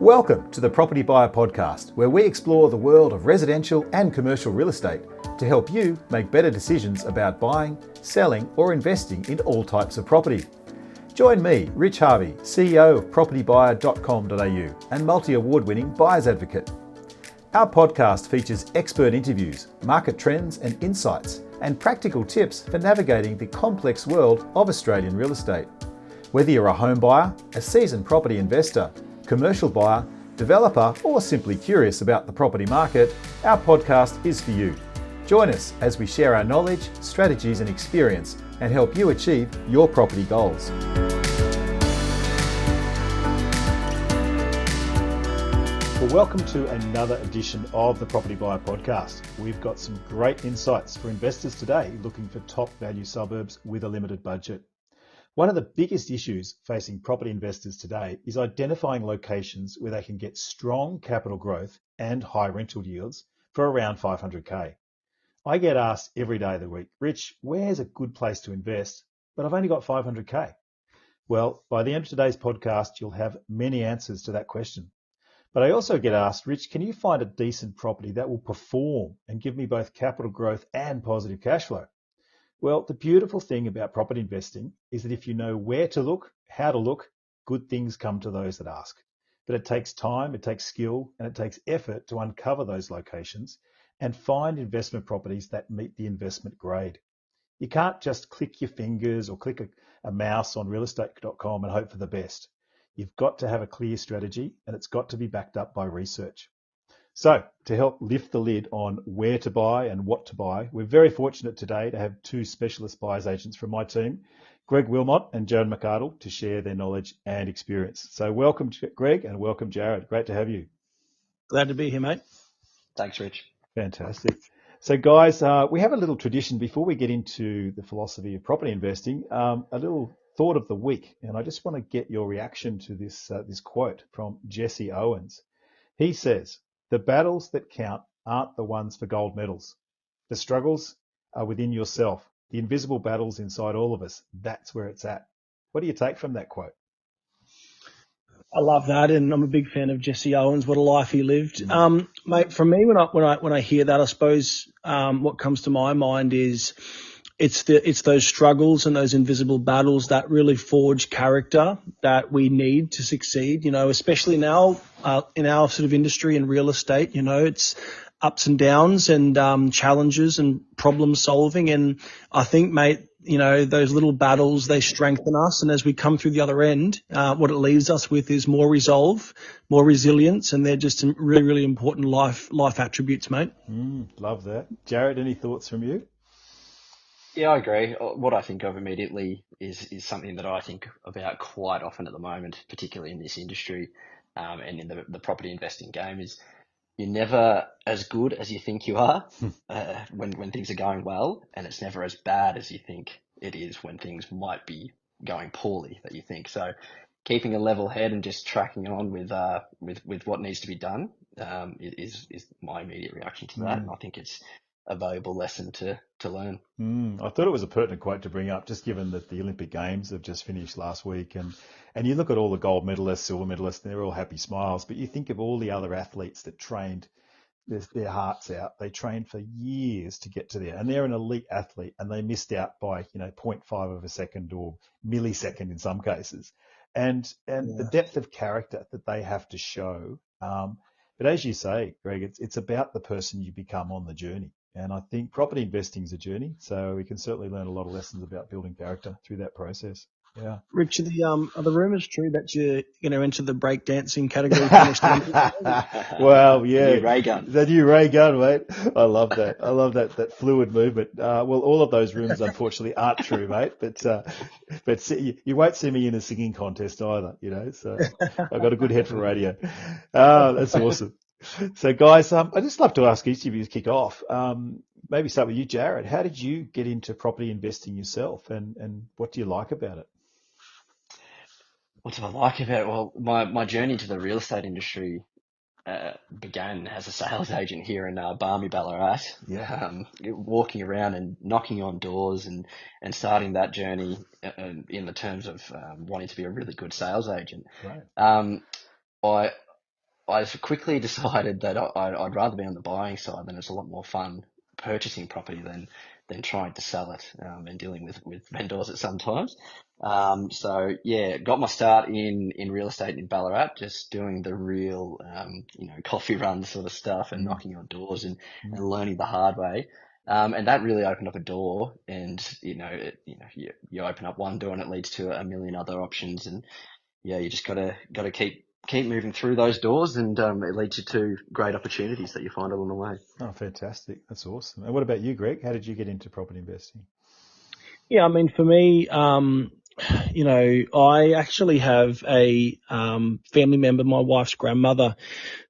Welcome to the Property Buyer Podcast, where we explore the world of residential and commercial real estate to help you make better decisions about buying, selling, or investing in all types of property. Join me, Rich Harvey, CEO of propertybuyer.com.au and multi-award-winning buyer's advocate. Our podcast features expert interviews, market trends and insights, and practical tips for navigating the complex world of Australian real estate. Whether you're a home buyer, a seasoned property investor, commercial buyer, developer, or simply curious about the property market, our podcast is for you. Join us as we share our knowledge, strategies, and experience and help you achieve your property goals. Well, welcome to another edition of the Property Buyer Podcast. We've got some great insights for investors today looking for top value suburbs with a limited budget. One of the biggest issues facing property investors today is identifying locations where they can get strong capital growth and high rental yields for around 500k. I get asked every day of the week, Rich, where's a good place to invest? But I've only got 500k. Well, by the end of today's podcast, you'll have many answers to that question. But I also get asked, Rich, can you find a decent property that will perform and give me both capital growth and positive cash flow? Well, the beautiful thing about property investing is that if you know where to look, how to look, good things come to those that ask. But it takes time, it takes skill, and it takes effort to uncover those locations and find investment properties that meet the investment grade. You can't just click your fingers or click a mouse on realestate.com and hope for the best. You've got to have a clear strategy and it's got to be backed up by research. So to help lift the lid on where to buy and what to buy, we're very fortunate today to have two specialist buyers agents from my team, Willmott and Jarrod McArdle, to share their knowledge and experience. So welcome, Greg, and welcome, Jarrod. Great to have you. Glad to be here, mate. Thanks, Rich. Fantastic. So guys, we have a little tradition before we get into the philosophy of property investing, a little thought of the week. And I just want to get your reaction to this quote from Jesse Owens. He says, "The battles that count aren't the ones for gold medals. The struggles are within yourself. The invisible battles inside all of us. That's where it's at." What do you take from that quote? I love that, and I'm a big fan of Jesse Owens. What a life he lived, mate. For me, when I hear that, I suppose what comes to my mind is it's those struggles and those invisible battles that really forge character that we need to succeed. You know, especially now in our sort of industry in real estate. You know, it's ups and downs and challenges and problem solving, and I think, mate, you know, those little battles, they strengthen us. And as we come through the other end, what it leaves us with is more resolve, more resilience, and they're just some really, really important life attributes, mate. Love that. Jarrod, any thoughts from you? Yeah, I agree. What I think of immediately is something that I think about quite often at the moment, particularly in this industry and in the property investing game, is you're never as good as you think you are when things are going well, and it's never as bad as you think it is when things might be going poorly that you think. So keeping a level head and just tracking on with what needs to be done is my immediate reaction to that. And I think it's a valuable lesson to learn. I thought it was a pertinent quote to bring up, just given that the Olympic Games have just finished last week, and you look at all the gold medalists, silver medalists, and they're all happy smiles, but you think of all the other athletes that trained their hearts out. They trained for years to get to there, and they're an elite athlete, and they missed out by 0.5 of a second or millisecond in some cases, and the depth of character that they have to show. But as you say, Greg, it's about the person you become on the journey. And I think property investing is a journey, so we can certainly learn a lot of lessons about building character through that process. Yeah. Rich, are the rumours true that you're going to enter the breakdancing category? Well, yeah. The new ray gun. The new ray gun, mate. I love that. I love that fluid movement. Well, all of those rumours, unfortunately, aren't true, mate. But you won't see me in a singing contest either, you know. So I've got a good head for radio. That's awesome. So, guys, I'd just love to ask each of you to kick off. Maybe start with you, Jarrod. How did you get into property investing yourself, and what do you like about it? What do I like about it? Well, my journey to the real estate industry began as a sales agent here in Barmy, Ballarat. Yeah. Walking around and knocking on doors and starting that journey in the terms of wanting to be a really good sales agent. Right. I quickly decided that I'd rather be on the buying side, than it's a lot more fun purchasing property than trying to sell it, and dealing with vendors at sometimes. So yeah, got my start in real estate in Ballarat, just doing the real, coffee run sort of stuff and knocking on doors and learning the hard way. And that really opened up a door, and you open up one door and it leads to a million other options, and yeah, you just gotta keep moving through those doors, and it leads you to great opportunities that you find along the way. Oh, fantastic. That's awesome. And what about you, Greg? How did you get into property investing? Yeah, I mean, for me, I actually have a family member, my wife's grandmother,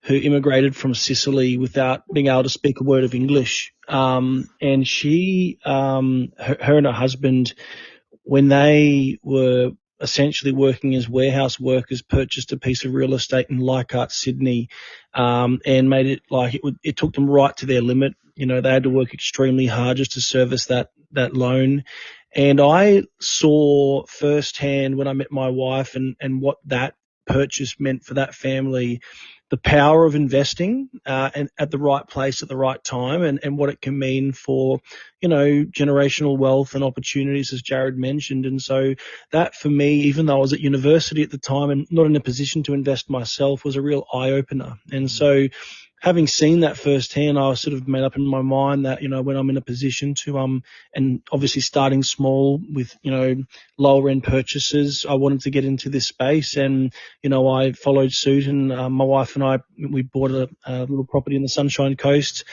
who immigrated from Sicily without being able to speak a word of English. And she, her and her husband, when they were essentially working as warehouse workers, purchased a piece of real estate in Leichhardt, Sydney, and made it like it took them right to their limit. You know, they had to work extremely hard just to service that loan. And I saw firsthand when I met my wife and what that purchase meant for that family, the power of investing and at the right place at the right time, and what it can mean for, generational wealth and opportunities, as Jarrod mentioned. And so that for me, even though I was at university at the time and not in a position to invest myself, was a real eye opener. And so having seen that firsthand, I was sort of made up in my mind that, when I'm in a position to, and obviously starting small with, lower end purchases, I wanted to get into this space. And, I followed suit, and my wife and I, we bought a little property in the Sunshine Coast,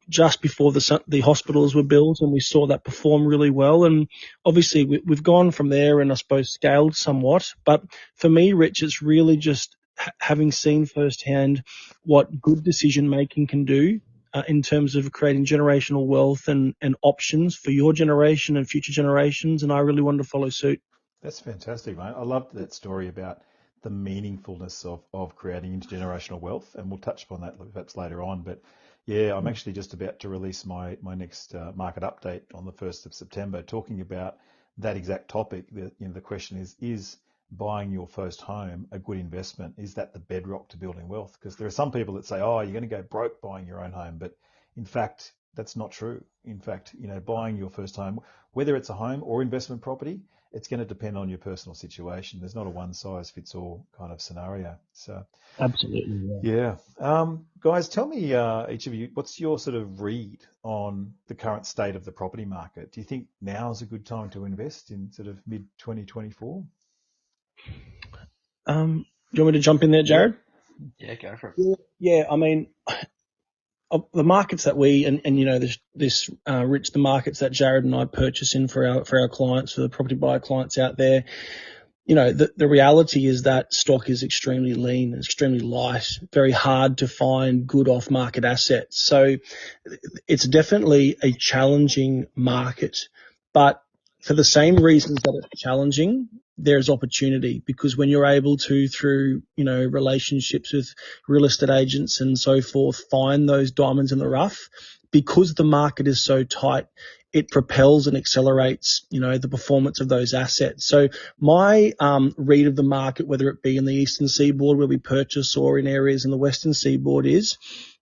just before the hospitals were built, and we saw that perform really well. And obviously we've gone from there and I suppose scaled somewhat. But for me, Rich, it's really just having seen firsthand what good decision making can do in terms of creating generational wealth and options for your generation and future generations. And I really wanted to follow suit. That's fantastic, mate. I loved that story about the meaningfulness of creating intergenerational wealth, and we'll touch upon that perhaps later on. But yeah, I'm actually just about to release my next market update on the 1st of September, talking about that exact topic. The question is buying your first home a good investment? Is that the bedrock to building wealth? Because there are some people that say, oh, you're going to go broke buying your own home. But in fact, that's not true. In fact, buying your first home, whether it's a home or investment property, it's going to depend on your personal situation. There's not a one size fits all kind of scenario. So Absolutely. yeah. Guys, tell me, each of you, what's your sort of read on the current state of the property market? Do you think now is a good time to invest in sort of mid 2024? Do you want me to jump in there, Jarrod? Yeah, go for it. Yeah, I mean, the markets that we this Rich, the markets that Jarrod and I purchase in for our clients, for the property buyer clients out there, the reality is that stock is extremely lean, extremely light, very hard to find good off-market assets. So it's definitely a challenging market, but for the same reasons that it's challenging, there's opportunity, because when you're able to, through, relationships with real estate agents and so forth, find those diamonds in the rough, because the market is so tight, it propels and accelerates, the performance of those assets. So my read of the market, whether it be in the Eastern Seaboard where we purchase or in areas in the Western Seaboard, is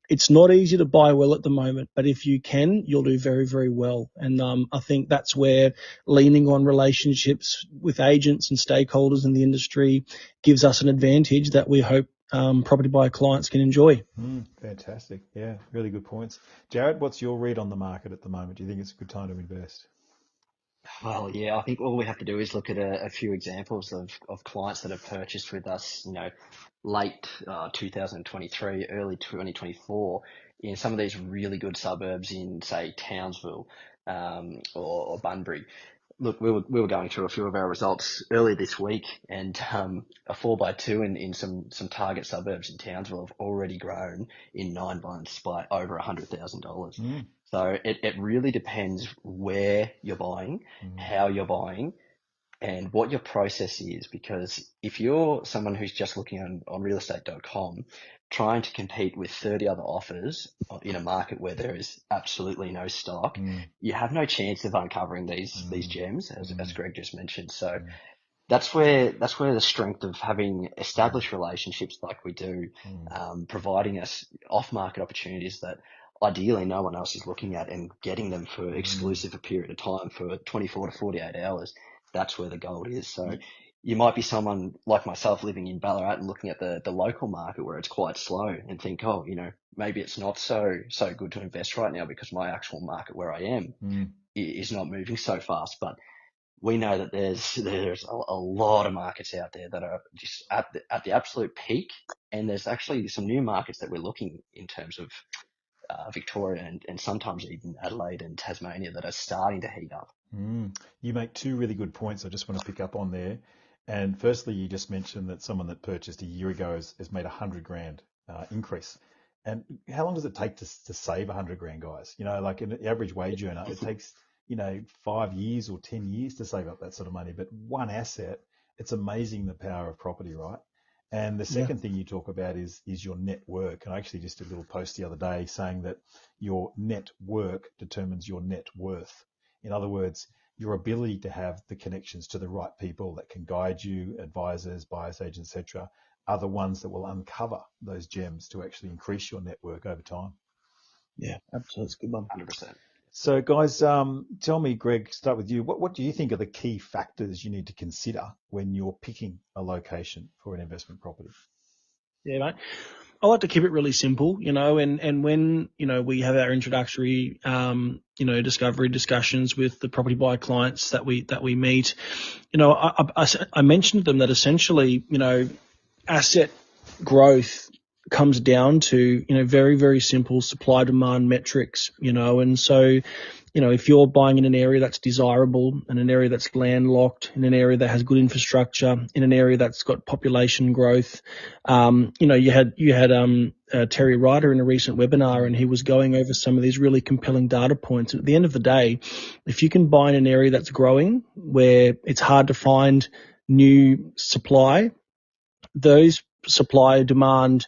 it's not easy to buy well at the moment, but if you can, you'll do very, very well. And I think that's where leaning on relationships with agents and stakeholders in the industry gives us an advantage that we hope property buyer clients can enjoy. Fantastic. Yeah, really good points. Jarrod, what's your read on the market at the moment? Do you think it's a good time to invest? Well, yeah, I think all we have to do is look at a few examples of clients that have purchased with us, late 2023, early 2024, in some of these really good suburbs in, say, Townsville or Bunbury. Look, we were going through a few of our results earlier this week, and a 4x2 in some target suburbs in Townsville have already grown in 9 months by over $100,000. So it really depends where you're buying, how you're buying, and what your process is. Because if you're someone who's just looking on realestate.com, trying to compete with 30 other offers in a market where there is absolutely no stock, you have no chance of uncovering these gems, as Greg just mentioned. So that's where the strength of having established relationships like we do, providing us off-market opportunities that ideally no one else is looking at, and getting them for exclusive a period of time for 24 to 48 hours. That's where the gold is. So you might be someone like myself living in Ballarat and looking at the local market where it's quite slow and think, oh, maybe it's not so good to invest right now because my actual market where I am is not moving so fast. But we know that there's a lot of markets out there that are just at the absolute peak, and there's actually some new markets that we're looking in terms of Victoria and sometimes even Adelaide and Tasmania that are starting to heat up. You make two really good points I just want to pick up on there. And firstly, you just mentioned that someone that purchased a year ago has made $100,000 increase. And how long does it take to save $100,000, guys? Like an average wage earner, it takes 5 years or 10 years to save up that sort of money. But one asset, it's amazing the power of property, right? And the second thing you talk about is your net work. And I actually just did a little post the other day saying that your net work determines your net worth. In other words, your ability to have the connections to the right people that can guide you, advisors, buyers agents, etc., are the ones that will uncover those gems to actually increase your network over time. Yeah, absolutely. It's a good one. 100%. So, guys, tell me, Greg, start with you. What do you think are the key factors you need to consider when you're picking a location for an investment property? Yeah, mate. I like to keep it really simple, and when, we have our introductory, discovery discussions with the property buyer clients that we meet, I mentioned to them that essentially, asset growth comes down to, very, very simple supply demand metrics, and so, if you're buying in an area that's desirable, in an area that's landlocked, in an area that has good infrastructure, in an area that's got population growth, you had Terry Ryder in a recent webinar, and he was going over some of these really compelling data points. At the end of the day, if you can buy in an area that's growing, where it's hard to find new supply, those supply demand,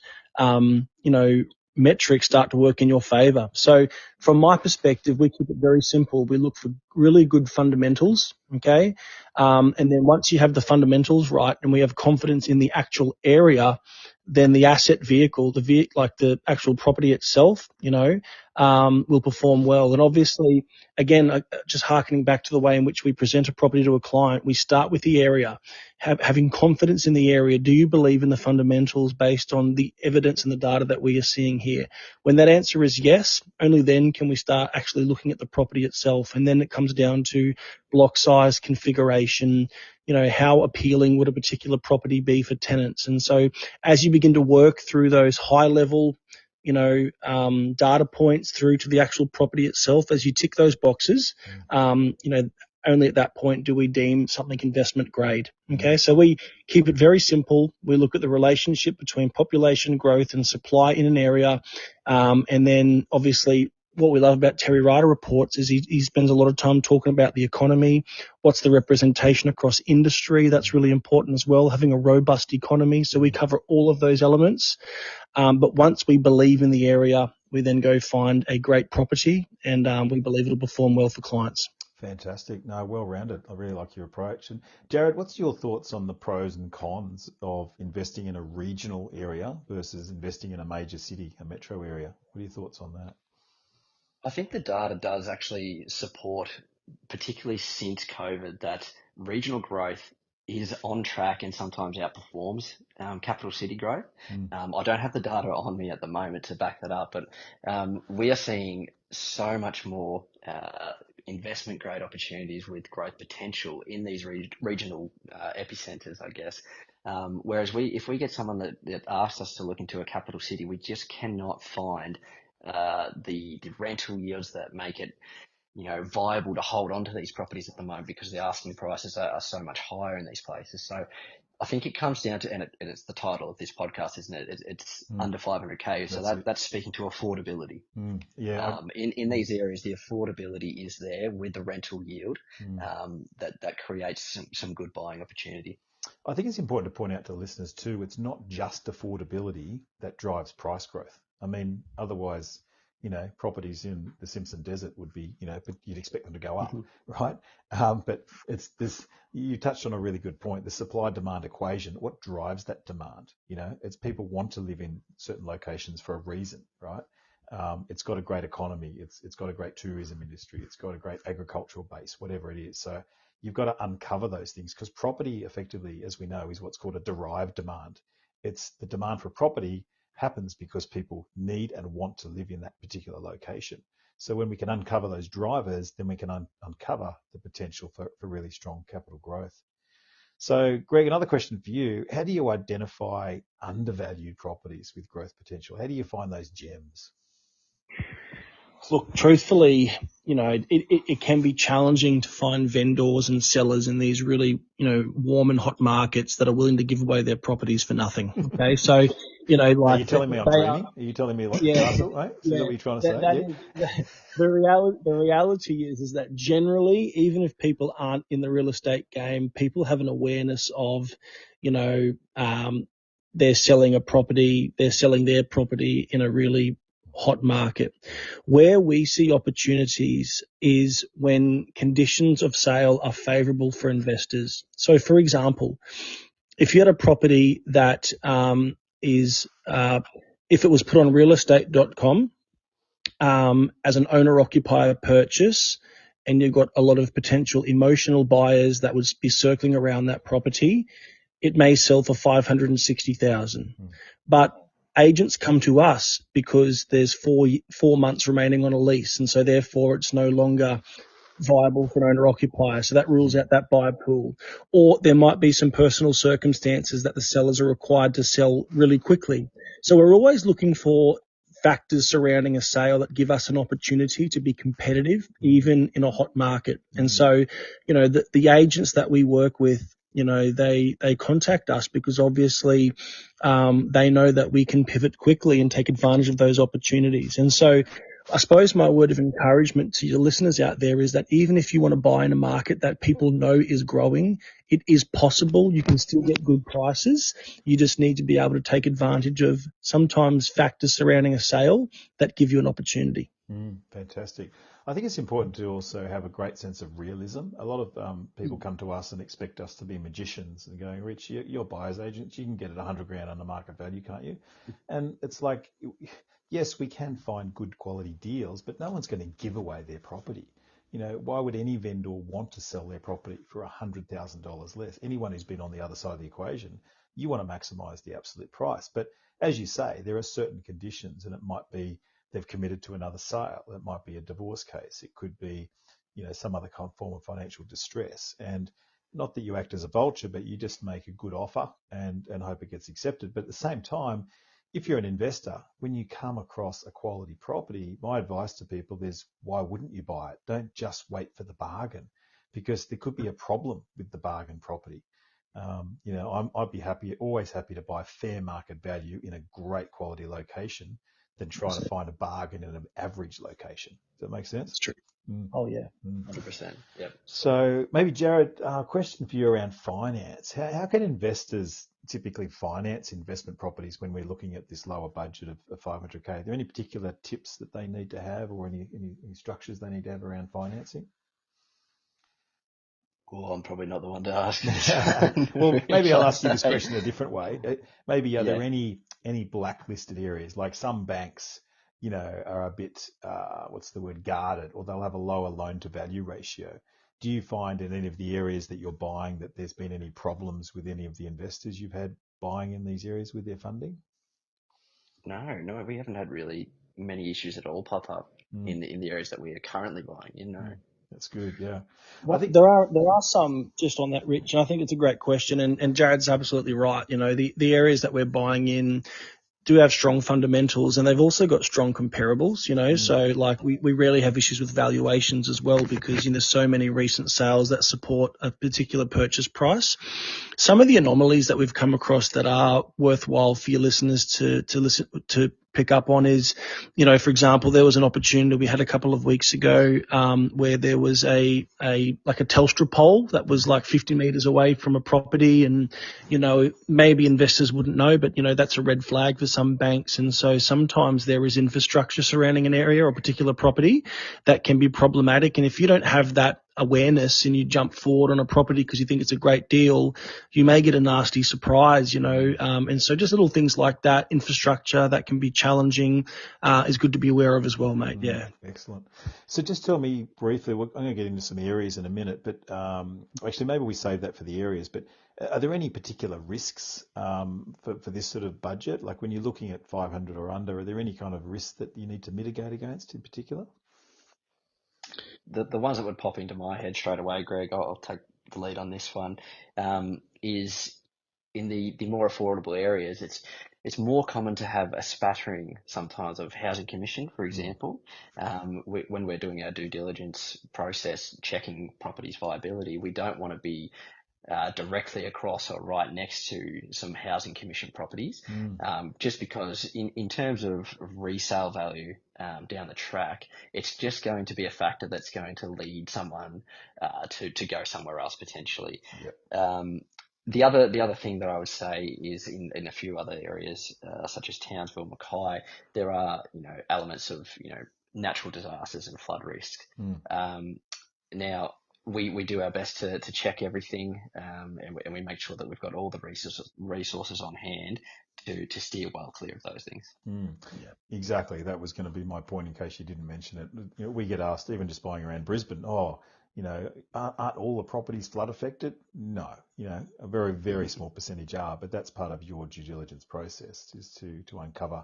metrics start to work in your favor. So from my perspective, we keep it very simple. We look for really good fundamentals. Okay. And then once you have the fundamentals right and we have confidence in the actual area, then the asset vehicle, like the actual property itself, will perform well. And obviously, again, just hearkening back to the way in which we present a property to a client, we start with the area, having confidence in the area. Do you believe in the fundamentals based on the evidence and the data that we are seeing here? When that answer is yes, only then can we start actually looking at the property itself. And then it comes down to block size, configuration, how appealing would a particular property be for tenants? And so as you begin to work through those high level, data points through to the actual property itself, as you tick those boxes, only at that point do we deem something investment grade. Okay. So we keep it very simple. We look at the relationship between population growth and supply in an area. And then obviously, what we love about Terry Ryder reports is he spends a lot of time talking about the economy. What's the representation across industry? That's really important as well, having a robust economy. So we cover all of those elements. But once we believe in the area, we then go find a great property, and we believe it'll perform well for clients. Fantastic. No, well-rounded. I really like your approach. And Jarrod, what's your thoughts on the pros and cons of investing in a regional area versus investing in a major city, a metro area? What are your thoughts on that? I think the data does actually support, particularly since COVID, that regional growth is on track and sometimes outperforms capital city growth. I don't have the data on me at the moment to back that up, but we are seeing so much more investment grade opportunities with growth potential in these regional epicenters, I guess. Whereas if we get someone that asks us to look into a capital city, we just cannot find the rental yields that make it viable to hold on to these properties at the moment, because the asking prices are so much higher in these places. So I think it comes down to, and it's the title of this podcast, isn't it? It's under 500K. So that's speaking to affordability. Yeah. In these areas, the affordability is there with the rental yield, that creates some good buying opportunity. I think it's important to point out to listeners too, it's not just affordability that drives price growth. I mean, otherwise, properties in the Simpson Desert would be, but you'd expect them to go up, right? But it's this, you touched on a really good point, the supply demand equation. What drives that demand? It's people want to live in certain locations for a reason, right? It's got a great economy. It's got a great tourism industry. It's got a great agricultural base, whatever it is. So you've got to uncover those things, because property effectively, as we know, is what's called a derived demand. It's the demand for property happens because people need and want to live in that particular location. So when we can uncover those drivers, then we can uncover the potential for really strong capital growth. So Greg, another question for you. How do you identify undervalued properties with growth potential? How do you find those gems? Look, truthfully, it can be challenging to find vendors and sellers in these really, warm and hot markets that are willing to give away their properties for nothing. Okay, so are you telling me I'm dreaming? Are you telling me like Castle, right? Is that what you're trying to say? The reality is that generally, even if people aren't in the real estate game, people have an awareness of, they're selling their property in a really hot market. Where we see opportunities is when conditions of sale are favorable for investors. So, for example, if you had a property that if it was put on realestate.com as an owner-occupier purchase, and you've got a lot of potential emotional buyers that would be circling around that property, it may sell for $560,000. But agents come to us because there's 4 months remaining on a lease, and so therefore it's no longer viable for an owner-occupier. So that rules out that buyer pool. Or there might be some personal circumstances that the sellers are required to sell really quickly. So we're always looking for factors surrounding a sale that give us an opportunity to be competitive, even in a hot market. And so, the agents that we work with, they contact us because obviously they know that we can pivot quickly and take advantage of those opportunities. And so I suppose my word of encouragement to your listeners out there is that even if you want to buy in a market that people know is growing, it is possible. You can still get good prices. You just need to be able to take advantage of sometimes factors surrounding a sale that give you an opportunity. Fantastic. I think it's important to also have a great sense of realism. A lot of people come to us and expect us to be magicians and going, Rich, you're buyer's agents. You can get it $100,000 under market value, can't you? And it's like, yes, we can find good quality deals, but no one's going to give away their property. Why would any vendor want to sell their property for $100,000 less? Anyone who's been on the other side of the equation, you want to maximize the absolute price. But as you say, there are certain conditions, and it might be they've committed to another sale. It might be a divorce case. It could be, some other form of financial distress. And not that you act as a vulture, but you just make a good offer and hope it gets accepted. But at the same time, if you're an investor, when you come across a quality property, my advice to people is, why wouldn't you buy it? Don't just wait for the bargain, because there could be a problem with the bargain property. I'd be always happy to buy fair market value in a great quality location than trying to find a bargain in an average location. Does that make sense? That's true. Oh, yeah. 100%. Yep. So maybe, Jarrod, a question for you around finance. How can investors typically finance investment properties when we're looking at this lower budget of $500K? Are there any particular tips that they need to have, or any structures they need to have around financing? Well, I'm probably not the one to ask. Well, maybe I'll ask you this question a different way. Maybe are there any blacklisted areas? Like some banks, are a bit, guarded, or they'll have a lower loan to value ratio. Do you find in any of the areas that you're buying that there's been any problems with any of the investors you've had buying in these areas with their funding? No, we haven't had really many issues at all pop up in the areas that we are currently buying in. No. That's good, yeah. Well, I think there are some, just on that, Rich, and I think it's a great question, and Jarrod's absolutely right. The areas that we're buying in do have strong fundamentals, and they've also got strong comparables, so like we rarely have issues with valuations as well, because there's so many recent sales that support a particular purchase price. Some of the anomalies that we've come across that are worthwhile for your listeners to listen to pick up on is, for example, there was an opportunity we had a couple of weeks ago where there was a Telstra pole that was like 50 meters away from a property, and maybe investors wouldn't know, but that's a red flag for some banks. And so sometimes there is infrastructure surrounding an area or a particular property that can be problematic. And if you don't have that awareness and you jump forward on a property because you think it's a great deal, you may get a nasty surprise, and so just little things like that, infrastructure that can be challenging, is good to be aware of as well, mate. Yeah. Excellent. So just tell me briefly, I'm going to get into some areas in a minute, but actually maybe we save that for the areas, but are there any particular risks for this sort of budget? Like when you're looking at 500 or under, are there any kind of risks that you need to mitigate against in particular? The ones that would pop into my head straight away, Greg, I'll take the lead on this one, is in the more affordable areas. It's more common to have a spattering sometimes of housing commission, for example. When we're doing our due diligence process, checking properties viability, we don't want to be directly across or right next to some housing commission properties, just because in terms of resale value down the track, it's just going to be a factor that's going to lead someone to go somewhere else potentially. Yep. The other thing that I would say is in a few other areas, such as Townsville, Mackay, there are elements of natural disasters and flood risk. Now we do our best to check everything, and we make sure that we've got all the resources on hand to steer well clear of those things. Yeah, exactly. That was going to be my point in case you didn't mention it. We get asked, even just buying around Brisbane, aren't all the properties flood affected? No, a very, very small percentage are, but that's part of your due diligence process, is to uncover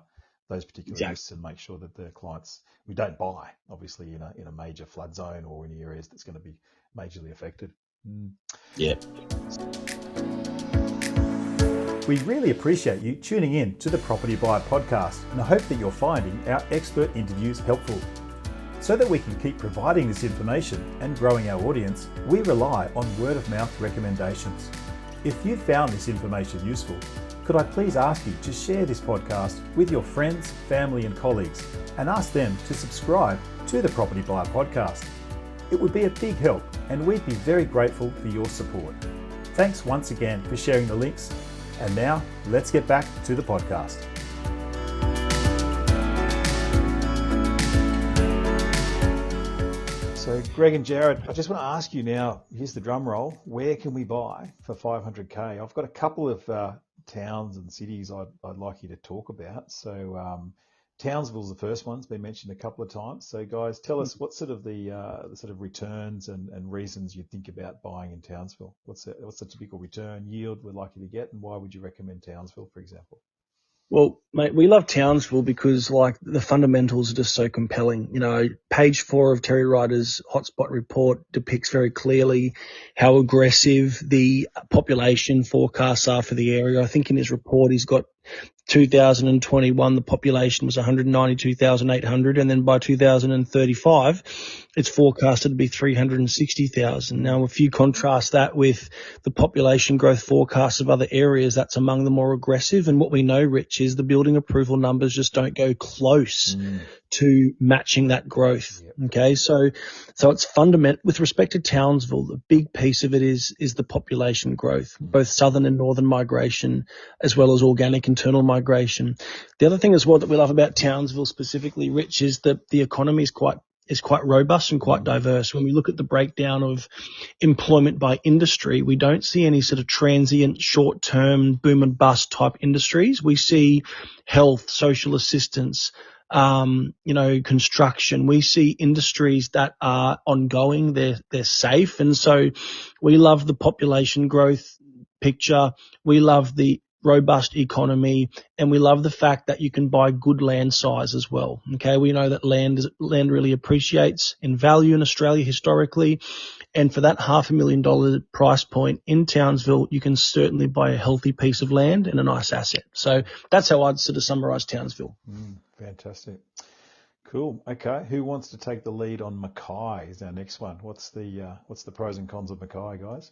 those particular risks and make sure that the clients, we don't buy, obviously, in a major flood zone or in areas that's going to be majorly affected. Yeah. We really appreciate you tuning in to the Property Buyer Podcast, and I hope that you're finding our expert interviews helpful. So that we can keep providing this information and growing our audience, we rely on word-of-mouth recommendations. If you found this information useful, could I please ask you to share this podcast with your friends, family and colleagues, and ask them to subscribe to the Property Buyer Podcast. It would be a big help, and we'd be very grateful for your support. Thanks once again for sharing the links, and now let's get back to the podcast. So Greg and Jarrod, I just want to ask you now, here's the drum roll, where can we buy for 500K? I've got a couple of towns and cities I'd like you to talk about. So Townsville's the first one. It's been mentioned a couple of times. So guys, tell us what sort of the sort of returns and reasons you think about buying in Townsville. What's the typical return yield we're likely to get, and why would you recommend Townsville, for example? Well, mate, we love Townsville because the fundamentals are just so compelling. Page 4 of Terry Ryder's hotspot report depicts very clearly how aggressive the population forecasts are for the area. I think in his report he's got 2021, the population was 192,800, and then by 2035, it's forecasted to be 360,000. Now, if you contrast that with the population growth forecasts of other areas, that's among the more aggressive. And what we know, Rich, is the building approval numbers just don't go close to matching that growth. Yep. Okay, so it's fundamental. With respect to Townsville, the big piece of it is the population growth, both southern and northern migration, as well as organic internal migration. The other thing as well that we love about Townsville specifically, Rich, is that the economy is quite robust and quite diverse. When we look at the breakdown of employment by industry, we don't see any sort of transient, short-term, boom and bust type industries. We see health, social assistance, construction. We see industries that are ongoing. They're safe. And so we love the population growth picture. We love the robust economy, and we love the fact that you can buy good land size as well. Okay, we know that land really appreciates in value in Australia historically, and for that $500,000 price point in Townsville, you can certainly buy a healthy piece of land and a nice asset. So that's how I'd sort of summarise Townsville. Fantastic. Cool. Okay, who wants to take the lead on Mackay? Is our next one. What's the pros and cons of Mackay, guys?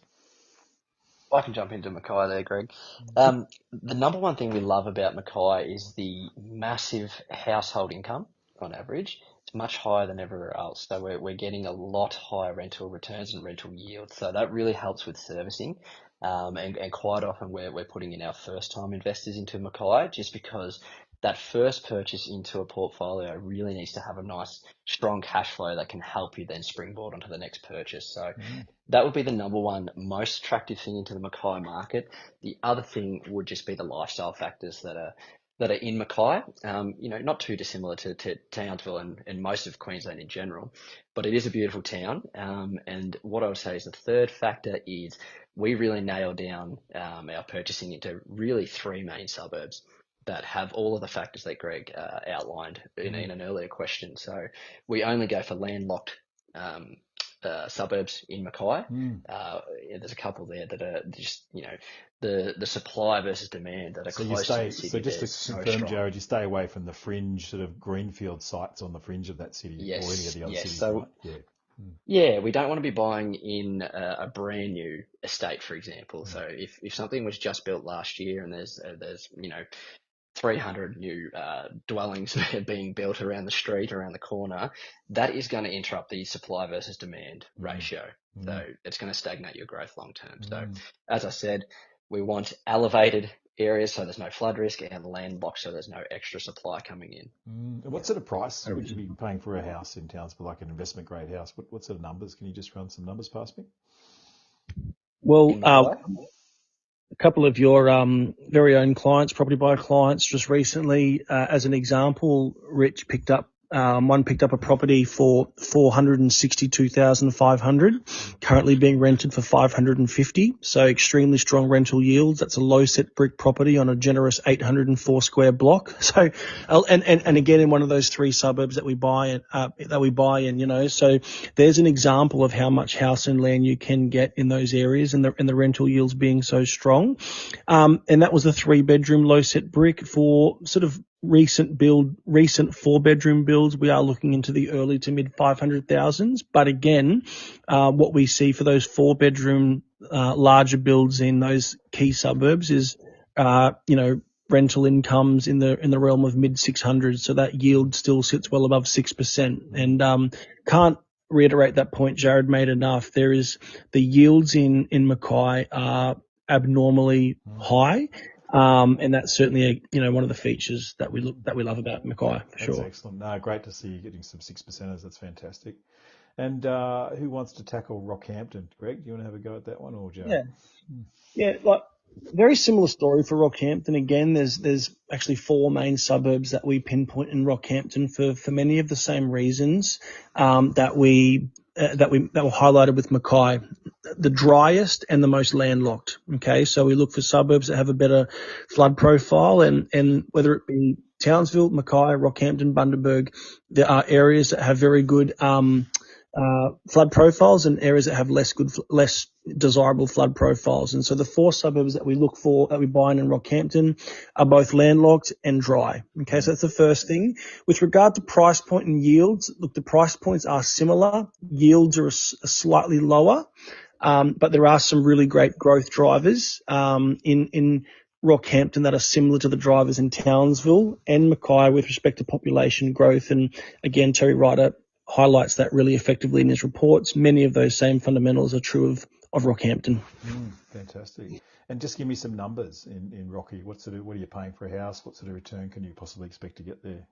I can jump into Mackay there, Greg. The number one thing we love about Mackay is the massive household income on average. It's much higher than everywhere else. So we're getting a lot higher rental returns and rental yields. So that really helps with servicing. And quite often we're putting in our first time investors into Mackay just because that first purchase into a portfolio really needs to have a nice strong cash flow that can help you then springboard onto the next purchase. So that would be the number one most attractive thing into the Mackay market. The other thing would just be the lifestyle factors that are in Mackay. Not too dissimilar to Townsville and most of Queensland in general, but it is a beautiful town. And what I would say is the third factor is we really nail down our purchasing into really three main suburbs that have all of the factors that Greg outlined in an earlier question. So we only go for landlocked suburbs in Mackay. There's a couple there that are just, the supply versus demand that are close to the city. So just to confirm, Jarrod, you stay away from the fringe sort of greenfield sites on the fringe of that city or any of the other cities, right? Yeah, we don't want to be buying in a brand new estate, for example. So if something was just built last year and there's 300 new dwellings being built around the street, around the corner, that is going to interrupt the supply versus demand ratio. So it's going to stagnate your growth long term. So as I said, we want elevated areas so there's no flood risk and landlocked so there's no extra supply coming in. What sort of price would you be paying for a house in Townsville, like an investment grade house? What sort of numbers? Can you just run some numbers past me? Well, a couple of your very own clients, property buyer clients, just recently, as an example, Rich picked up a property for $462,500, currently being rented for $550. So extremely strong rental yields. That's a low set brick property on a generous 804 square block. So, and again, in one of those three suburbs that we buy in, so there's an example of how much house and land you can get in those areas and the rental yields being so strong. And that was a 3-bedroom low set brick for sort of recent 4-bedroom builds. We are looking into the early to mid 500,000s. But again, what we see for those 4-bedroom larger builds in those key suburbs is, rental incomes in the realm of mid 600s. So that yield still sits well above 6%. And can't reiterate that point Jarrod made enough. There is the yields in Mackay are abnormally high. And that's certainly one of the features that we love about Mackay for sure. That's excellent. No, great to see you getting some 6%ers. That's fantastic. And who wants to tackle Rockhampton? Greg, do you want to have a go at that one, or Joe? Yeah, like very similar story for Rockhampton. Again, there's actually 4 main suburbs that we pinpoint in Rockhampton for many of the same reasons that were highlighted with Mackay. The driest and the most landlocked. Okay, so we look for suburbs that have a better flood profile, and whether it be Townsville, Mackay, Rockhampton, Bundaberg, there are areas that have very good flood profiles and areas that have less desirable flood profiles. And so the 4 suburbs that we look for, that we buy in Rockhampton, are both landlocked and dry. Okay, so that's the first thing. With regard to price point and yields, look, the price points are similar. Yields are slightly lower, but there are some really great growth drivers in Rockhampton that are similar to the drivers in Townsville and Mackay with respect to population growth. And again, Terry Ryder highlights that really effectively in his reports. Many of those same fundamentals are true of Rockhampton. Fantastic. And just give me some numbers in Rocky. What are you paying for a house? What sort of return can you possibly expect to get there?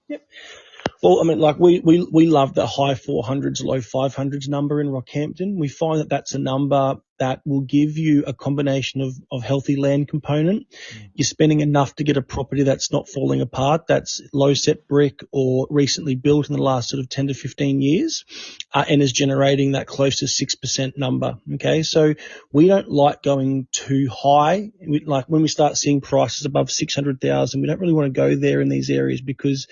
Yep. Well, I mean, like we love the high 400s, low 500s number in Rockhampton. We find that that's a number that will give you a combination of healthy land component. You're spending enough to get a property that's not falling apart, that's low set brick or recently built in the last sort of 10 to 15 years, and is generating that close to 6% number. Okay, so we don't like going too high. Like when we start seeing prices above 600,000, we don't really want to go there in these areas because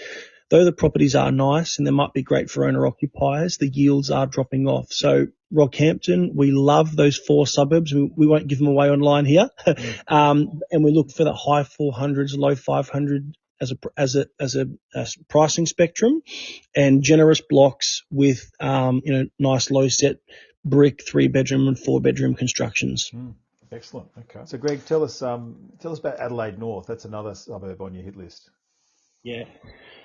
though the properties are nice and they might be great for owner-occupiers, the yields are dropping off. So Rockhampton, we love those 4 suburbs. We won't give them away online here. And we look for the high 400s, low 500 as a pricing spectrum, and generous blocks with nice low set brick 3-bedroom and 4-bedroom constructions. Excellent. Okay. So, Greg, tell us about Adelaide North. That's another suburb on your hit list. Yeah.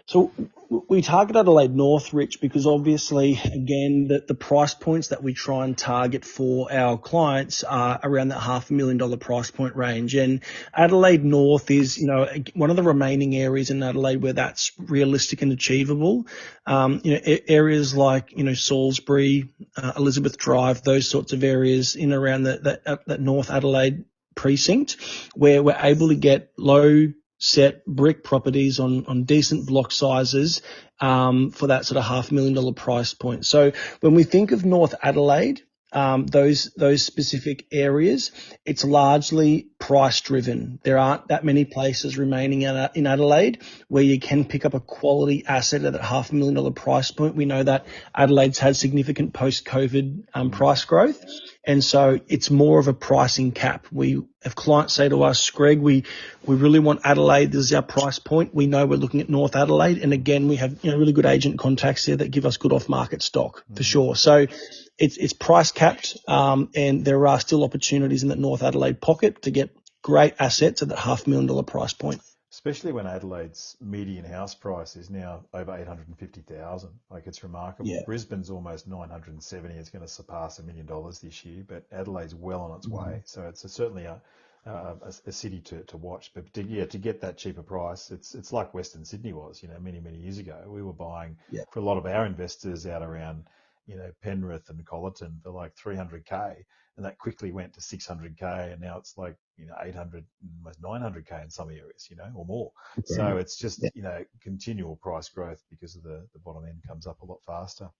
So we target Adelaide North, Rich, because obviously, again, the price points that we try and target for our clients are around that $500,000 price point range. And Adelaide North is, one of the remaining areas in Adelaide where that's realistic and achievable. Areas like, Salisbury, Elizabeth Drive, those sorts of areas in around that North Adelaide precinct, where we're able to get low set brick properties on decent block sizes for that sort of $500,000 price point. So when we think of North Adelaide, those specific areas, it's largely price driven. There aren't that many places remaining in Adelaide where you can pick up a quality asset at that $500,000 price point. We know that Adelaide's had significant post-COVID price growth. And so it's more of a pricing cap. If clients say to us, Greg, we really want Adelaide, this is our price point. We know we're looking at North Adelaide. And again, we have really good agent contacts there that give us good off-market stock for sure. So it's price capped, and there are still opportunities in that North Adelaide pocket to get great assets at that $500,000 price point. Especially when Adelaide's median house price is now over 850,000. Like, it's remarkable. Yeah. Brisbane's almost 970. It's going to surpass $1 million this year, but Adelaide's well on its way. So it's certainly a city to watch. But to get that cheaper price, it's like Western Sydney was, many years ago. We were buying for a lot of our investors out around, Penrith and Colleton for like 300K, and that quickly went to 600K, and now it's like 800, almost 900K in some areas, or more. Okay. So it's just continual price growth because of the bottom end comes up a lot faster.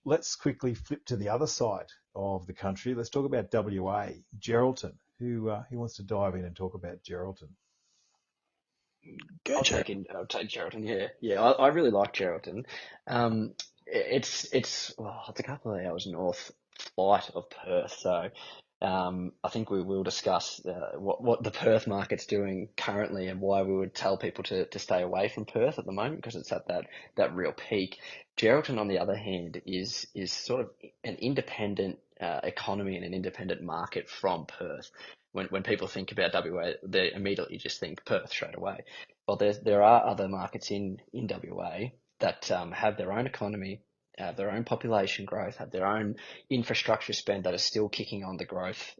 Let's quickly flip to the other side of the country. Let's talk about WA, Geraldton. Who wants to dive in and talk about Geraldton? I'll take Geraldton. Yeah. I really like Geraldton. It's a couple of hours north flight of Perth, so I think we will discuss what the Perth market's doing currently and why we would tell people to stay away from Perth at the moment, because it's at that real peak. Geraldton, on the other hand, is sort of an independent economy and an independent market from Perth. When people think about WA, they immediately just think Perth straight away. Well, there are other markets in WA that have their own economy, have their own population growth, have their own infrastructure spend that are still kicking on the growth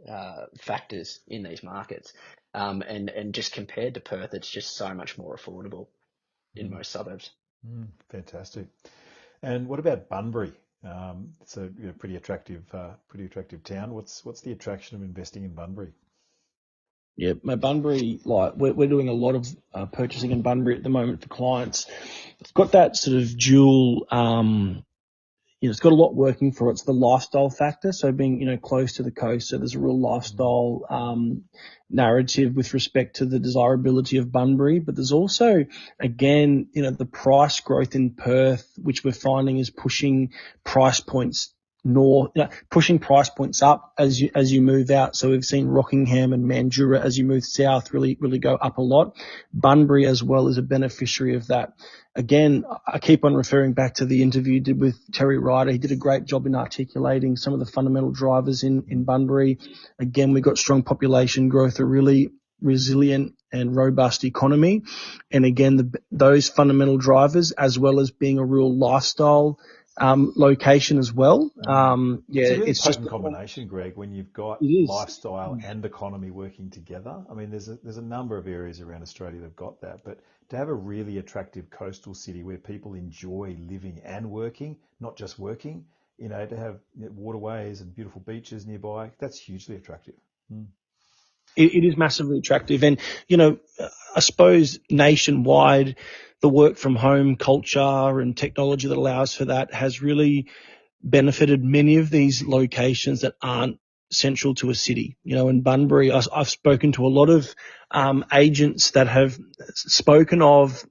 factors in these markets. And just compared to Perth, it's just so much more affordable in most suburbs. Fantastic. And what about Bunbury? It's a pretty attractive town. What's the attraction of investing in Bunbury? Yeah, Bunbury, we're doing a lot of purchasing in Bunbury at the moment for clients. It's got that sort of dual, it's got a lot working for it. It's the lifestyle factor. So being, close to the coast. So there's a real lifestyle, narrative with respect to the desirability of Bunbury. But there's also, again, the price growth in Perth, which we're finding is pushing price points pushing price points up as you move out. So we've seen Rockingham and Mandurah as you move south really go up a lot. Bunbury as well is a beneficiary of that. Again, I keep on referring back to the interview you did with Terry Ryder. He did a great job in articulating some of the fundamental drivers in Bunbury. Again, we've got strong population growth, a really resilient and robust economy. And again, those fundamental drivers, as well as being a real lifestyle location as well. It's just a combination, Greg, when you've got lifestyle and economy working together. I mean, there's a number of areas around Australia that have got that, but to have a really attractive coastal city where people enjoy living and working, not just working, to have waterways and beautiful beaches nearby, that's hugely attractive. It is massively attractive. And, I suppose nationwide, the work from home culture and technology that allows for that has really benefited many of these locations that aren't central to a city. In Bunbury, I've spoken to a lot of agents that have spoken of,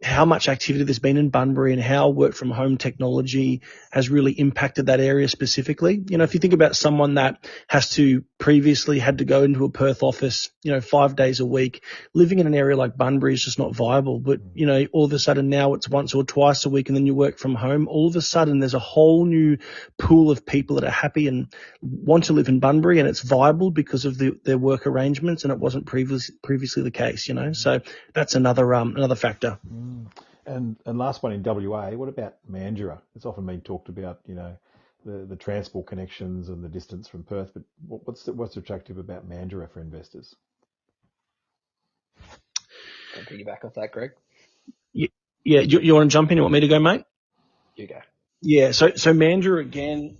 how much activity there's been in Bunbury and how work from home technology has really impacted that area specifically. If you think about someone that has to previously had to go into a Perth office, 5 days a week, living in an area like Bunbury is just not viable. But, all of a sudden now it's once or twice a week and then you work from home. All of a sudden there's a whole new pool of people that are happy and want to live in Bunbury, and it's viable because of their work arrangements, and it wasn't previously the case, So that's another factor. And last one in WA, what about Mandurah? It's often been talked about, the transport connections and the distance from Perth, but what's attractive about Mandurah for investors? Can I piggyback off that, Greg? Yeah, you want to jump in? You want me to go, mate? You go. Yeah, so Mandurah again,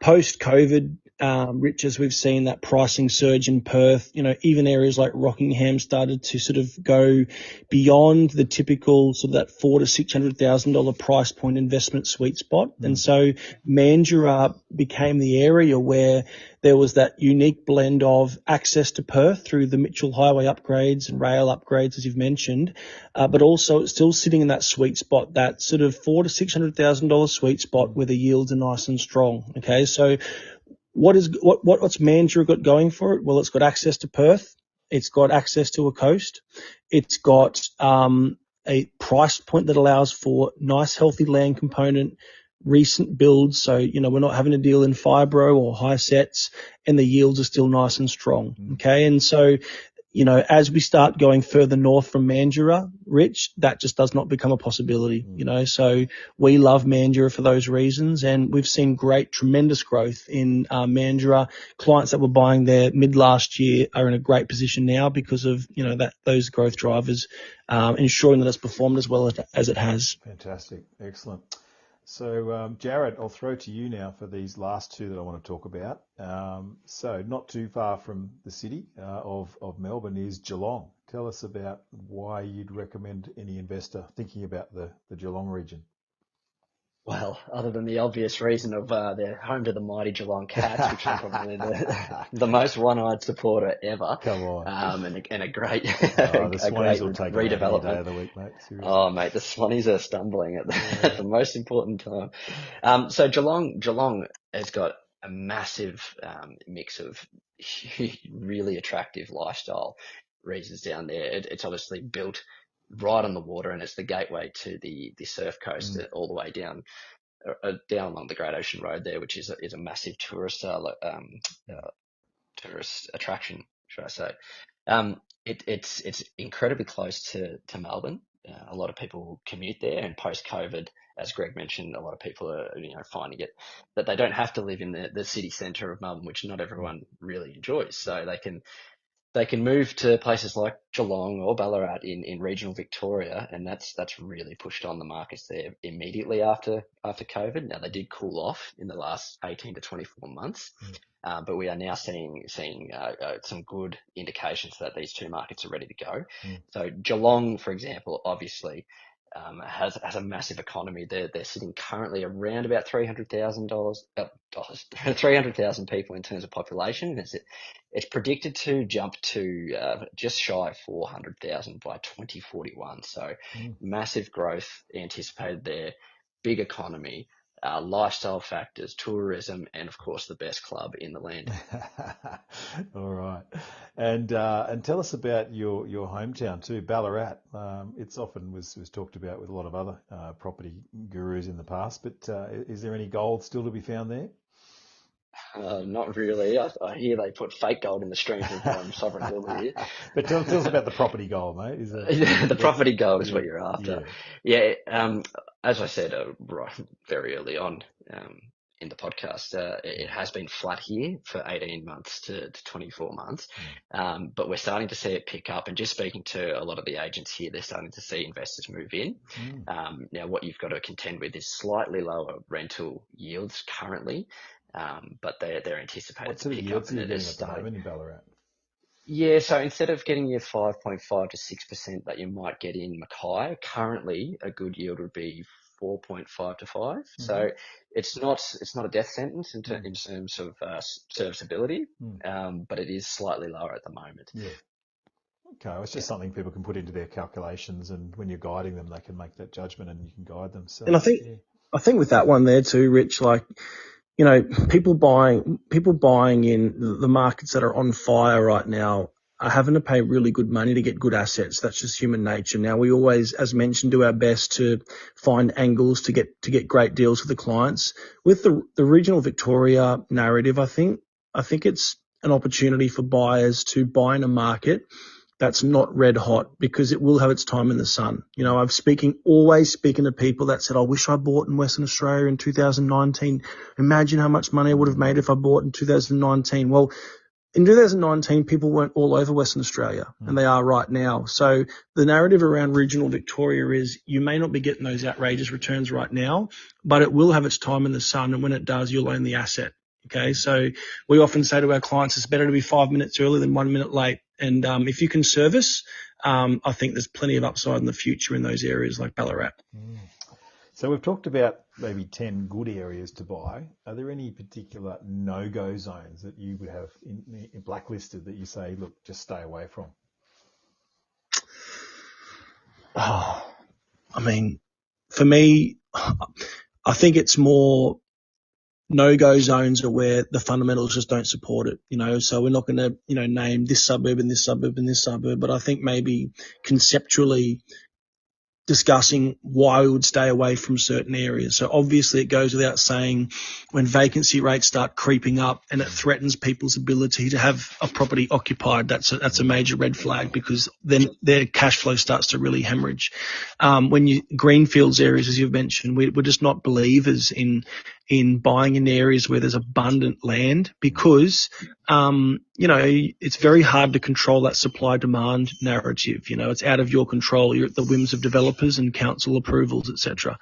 post-COVID, Rich, as we've seen that pricing surge in Perth, even areas like Rockingham started to sort of go beyond the typical sort of that $400,000 to $600,000 price point investment sweet spot. And so Mandurah became the area where there was that unique blend of access to Perth through the Mitchell Highway upgrades and rail upgrades, as you've mentioned, but also it's still sitting in that sweet spot, that sort of $400,000 to $600,000 sweet spot where the yields are nice and strong. Okay, so what's Mandurah got going for it? Well, it's got access to Perth. It's got access to a coast. It's got a price point that allows for nice, healthy land component, recent builds. So, we're not having to deal in fibro or high sets, and the yields are still nice and strong. Okay. And so, as we start going further north from Mandurah, Rich, that just does not become a possibility, So we love Mandurah for those reasons, and we've seen tremendous growth in Mandurah. Clients that were buying there mid last year are in a great position now because of, those growth drivers, ensuring that it's performed as well as it has. Fantastic. Excellent. So, Jarrod, I'll throw to you now for these last two that I want to talk about. So not too far from the city of Melbourne is Geelong. Tell us about why you'd recommend any investor thinking about the Geelong region. Well, other than the obvious reason of they're home to the mighty Geelong Cats, which are probably the most one-eyed supporter ever. Come on. And a great, the Swannies will take redevelopment. Day of the week, mate. Seriously. Oh, mate, the Swannies are stumbling at the most important time. So Geelong has got a massive mix of really attractive lifestyle reasons down there. It's obviously built right on the water, and it's the gateway to the surf coast all the way down along the Great Ocean Road there, which is a massive tourist attraction, should I say. It's incredibly close to Melbourne. A lot of people commute there, and post-COVID, as Greg mentioned, a lot of people are finding it that they don't have to live in the city centre of Melbourne, which not everyone really enjoys. So they can move to places like Geelong or Ballarat in regional Victoria, and that's really pushed on the markets there immediately after COVID. Now, they did cool off in the last 18 to 24 months, but we are now seeing some good indications that these two markets are ready to go. So Geelong, for example, obviously has a massive economy. They're sitting currently around about 300,000 people in terms of population. It's predicted to jump to just shy of 400,000 by 2041. So massive growth anticipated there, big economy, lifestyle factors, tourism, and of course the best club in the land. All right, and tell us about your hometown too, Ballarat. It's often was talked about with a lot of other property gurus in the past, but is there any gold still to be found there? Not really. I hear they put fake gold in the stream from Sovereign Hill here. But tell us about the property gold, mate. The property gold is what you're after. Yeah. As I said very early on in the podcast, it has been flat here for 18 months to 24 months, but we're starting to see it pick up. And just speaking to a lot of the agents here, they're starting to see investors move in. Now, what you've got to contend with is slightly lower rental yields currently. But they're anticipated what to pick up in the moment in Ballarat? Yeah, so instead of getting your 5.5 to 6% that you might get in Mackay, currently a good yield would be 4.5 to 5. So it's not a death sentence in terms of serviceability, but it is slightly lower at the moment. Yeah. Okay, it's just something people can put into their calculations, and when you're guiding them, they can make that judgment, and you can guide them. So, And I think with that one there too, Rich, like, you know, people buying in the markets that are on fire right now are having to pay really good money to get good assets. That's just human nature. Now, we always, as mentioned, do our best to find angles to get great deals for the clients. With the regional Victoria narrative, I think it's an opportunity for buyers to buy in a market that's not red hot, because it will have its time in the sun. You know, always speaking to people that said, I wish I bought in Western Australia in 2019. Imagine how much money I would have made if I bought in 2019. Well, in 2019, people weren't all over Western Australia, and they are right now. So the narrative around regional Victoria is you may not be getting those outrageous returns right now, but it will have its time in the sun. And when it does, you'll own the asset. Okay. So we often say to our clients, it's better to be 5 minutes early than 1 minute late. And if you can service, I think there's plenty of upside in the future in those areas like Ballarat. So we've talked about maybe 10 good areas to buy. Are there any particular no-go zones that you would have in blacklisted that you say, look, just stay away from? Oh, I mean, for me, I think it's more no-go zones are where the fundamentals just don't support it, you know, so we're not going to, you know, name this suburb and this suburb and this suburb, but I think maybe conceptually discussing why we would stay away from certain areas. So obviously it goes without saying, when vacancy rates start creeping up and it threatens people's ability to have a property occupied, that's a major red flag, because then their cash flow starts to really hemorrhage. Greenfields areas, as you've mentioned, we're just not believers in buying in areas where there's abundant land, because you know, it's very hard to control that supply-demand narrative. You know, it's out of your control. You're at the whims of developers and council approvals, etc.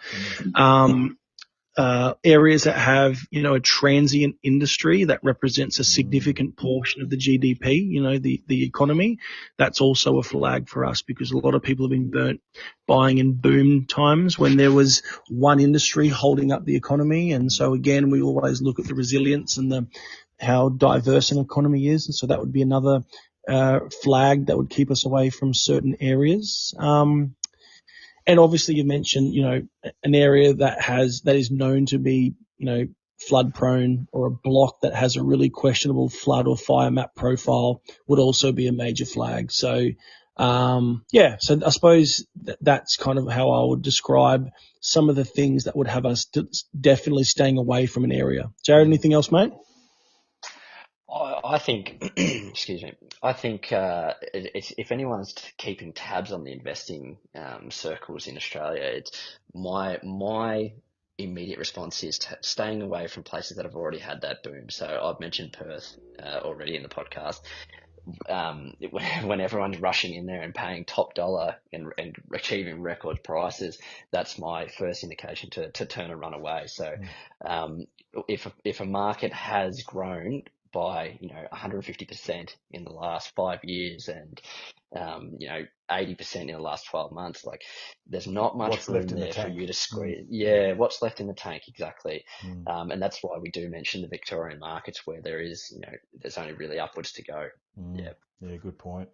Areas that have, you know, a transient industry that represents a significant portion of the GDP, you know, the economy, that's also a flag for us, because a lot of people have been burnt buying in boom times when there was one industry holding up the economy. And so again, we always look at the resilience and how diverse an economy is. And so that would be another flag that would keep us away from certain areas. And obviously you mentioned, you know, an area that is known to be, you know, flood prone, or a block that has a really questionable flood or fire map profile would also be a major flag. So, so I suppose that's kind of how I would describe some of the things that would have us definitely staying away from an area. Jarrod, anything else, mate? I think, excuse me, I think if anyone's keeping tabs on the investing circles in Australia, it's my immediate response is staying away from places that have already had that boom. So I've mentioned Perth already in the podcast. When everyone's rushing in there and paying top dollar and achieving record prices, that's my first indication to turn and run away. So if a market has grown by 150% in the last 5 years and 80% in the last 12 months, like there's not much room there for you to squeeze. Yeah, what's left in the tank, exactly. And that's why we do mention the Victorian markets where there's only really upwards to go. Yeah, good point.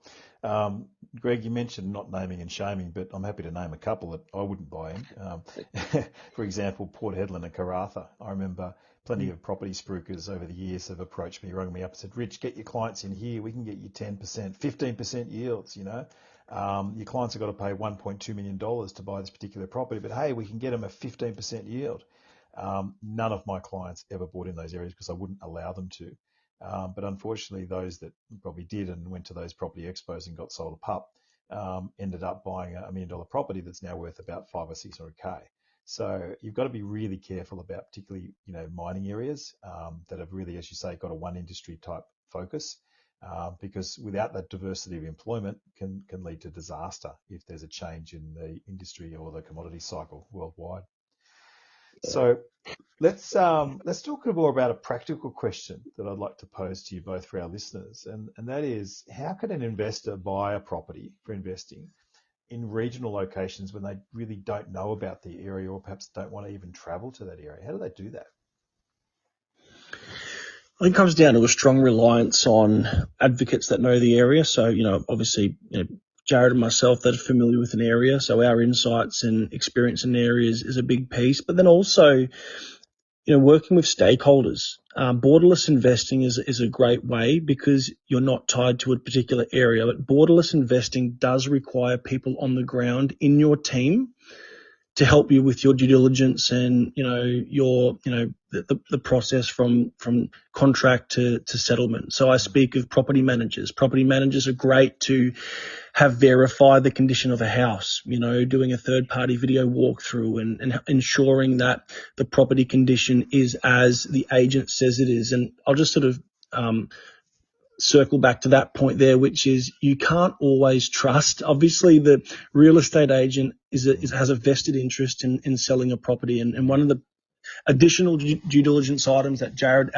Greg, you mentioned not naming and shaming, but I'm happy to name a couple that I wouldn't buy in. For example, Port Hedland and Karratha. I remember plenty of property spruikers over the years have approached me, rung me up and said, Rich, get your clients in here. We can get you 10%, 15% yields, you know. Your clients have got to pay $1.2 million to buy this particular property, but hey, we can get them a 15% yield. None of my clients ever bought in those areas because I wouldn't allow them to. But unfortunately, those that probably did and went to those property expos and got sold a pup ended up buying a $1 million property that's now worth about 500 or 600K. So you've got to be really careful about particularly, mining areas that have really, as you say, got a one industry type focus, because without that diversity of employment can lead to disaster if there's a change in the industry or the commodity cycle worldwide. So let's talk more about a practical question that I'd like to pose to you both for our listeners, and that is, how can an investor buy a property for investing in regional locations when they really don't know about the area or perhaps don't want to even travel to that area? How do they do that? I think it comes down to a strong reliance on advocates that know the area. So, obviously, Jarrod and myself that are familiar with an area. So our insights and experience in the area is a big piece. But then also, working with stakeholders. Borderless investing is a great way because you're not tied to a particular area. But borderless investing does require people on the ground in your team to help you with your due diligence and the process from contract to settlement. So I speak of property managers. Property managers are great to have verified the condition of a house, doing a third party video walkthrough and ensuring that the property condition is as the agent says it is. And I'll just sort of circle back to that point there, which is you can't always trust. Obviously, the real estate agent has a vested interest in selling a property. And one of the additional due diligence items that Jarrod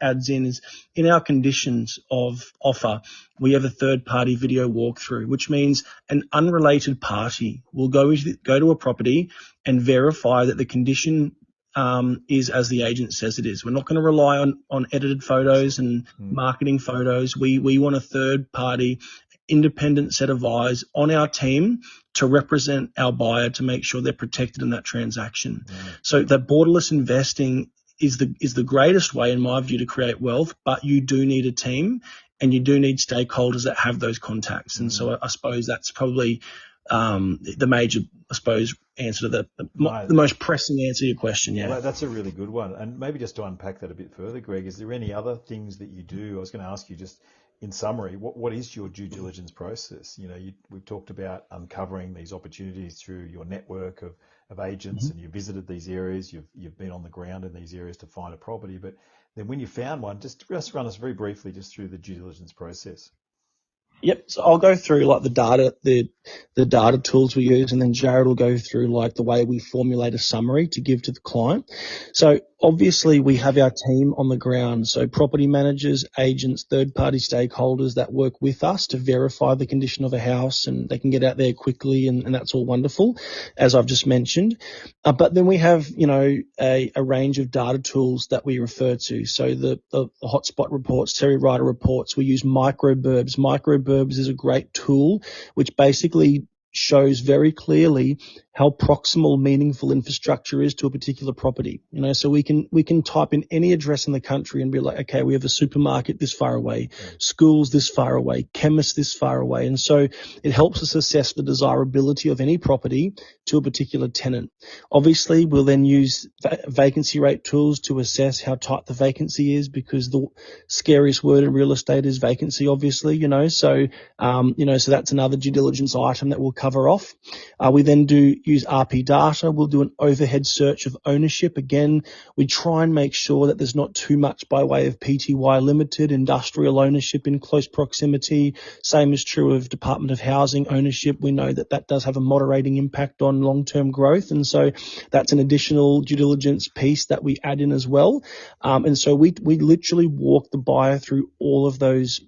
adds in is in our conditions of offer, we have a third party video walkthrough, which means an unrelated party will go to a property and verify that the condition is as the agent says it is. We're not going to rely on edited photos and marketing photos. We want a third party independent set of eyes on our team to represent our buyer to make sure they're protected in that transaction. So that borderless investing is the greatest way, in my view, to create wealth, but you do need a team and you do need stakeholders that have those contacts. And so I suppose that's probably the major, answer to the most pressing answer to your question. Yeah, well, that's a really good one. And maybe just to unpack that a bit further, Greg, is there any other things that you do? I was going to ask you just in summary, what is your due diligence process? We've talked about uncovering these opportunities through your network of agents, and you visited these areas, you've been on the ground in these areas to find a property. But then when you found one, just run us very briefly just through the due diligence process. Yep. So I'll go through like the data tools we use, and then Jarrod will go through like the way we formulate a summary to give to the client. So obviously we have our team on the ground. So property managers, agents, third party stakeholders that work with us to verify the condition of a house, and they can get out there quickly, and that's all wonderful, as I've just mentioned. But then we have, a range of data tools that we refer to. So the hotspot reports, Terry Ryder reports, we use microburbs. Microburbs is a great tool which basically shows very clearly how proximal meaningful infrastructure is to a particular property. So we can type in any address in the country and be like, okay, we have a supermarket this far away, schools this far away, chemists this far away. And so it helps us assess the desirability of any property to a particular tenant. Obviously, we'll then use vacancy rate tools to assess how tight the vacancy is, because the scariest word in real estate is vacancy, obviously, so that's another due diligence item that we'll cover off. We then use RP data. We'll do an overhead search of ownership. Again, we try and make sure that there's not too much by way of PTY limited, industrial ownership in close proximity. Same is true of Department of Housing ownership. We know that does have a moderating impact on long-term growth. And so that's an additional due diligence piece that we add in as well. And so we literally walk the buyer through all of those